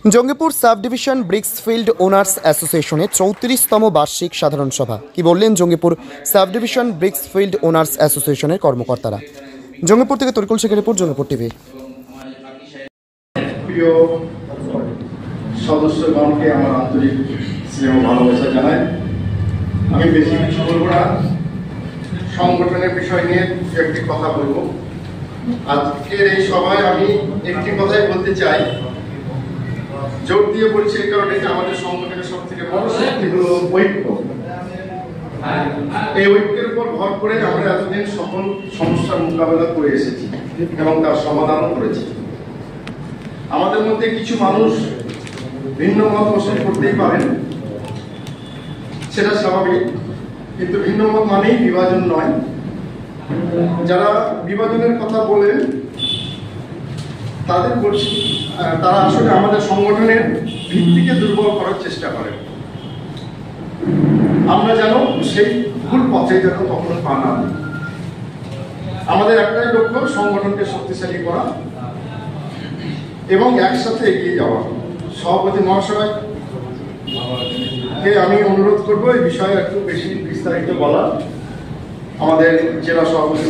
Jangipur sub division ব্রিক্সফিল্ড owners অ্যাসোসিয়েশনের 34তম বার্ষিক সাধারণ সভা। কি বললেন জঙ্গিপুর সাব ডিভিশন ব্রিক্সফিল্ড ওনার্স অ্যাসোসিয়েশনের কর্মকর্তারা? জঙ্গিপুর থেকে তরিকুল শেখের রিপোর্ট, জঙ্গিপুর টিভি। প্রিয় সদস্যগণকে আমার আন্তরিক স্নেহ ভালোবাসা জানাই। আমি বেশি কিছু বলবো না, সংগঠনের বিষয় নিয়ে একটি কথা বলবো। আজকের এই সভায় আমি একটি কথাই বলতে চাই, জোর দিয়ে বলছি এই কারণে যে আমাদের সংগঠনের সব থেকে বড় শক্তি হলো ঐক্য। এই ঐক্যের উপর ভর করে আমরা এতদিন সকল সমস্যার মোকাবেলা করে এসেছি এবং তার সমাধানও করেছি। আমাদের মধ্যে কিছু মানুষ ভিন্ন মত পোষণ করতেই পারেন, সেটা স্বাভাবিক, কিন্তু ভিন্ন মত মানেই বিভাজন নয়। যারা বিভাজনের কথা বলেন তাদের বলছি, তারা আসলে আমাদের সংগঠনের ভিত্তিকে দুর্বল করার চেষ্টা করেন। আমরা যেন সেই ভুল পথে যেন কখনো পা না দিই। আমাদের একটাই লক্ষ্য, সংগঠনকে শক্তিশালী করা এবং একসাথে এগিয়ে যাওয়া। সভাপতি মহাশয়কে আমি অনুরোধ করবো এই বিষয়ে একটু বেশি বিস্তারিত বলা। আমাদের জেলা সভাপতি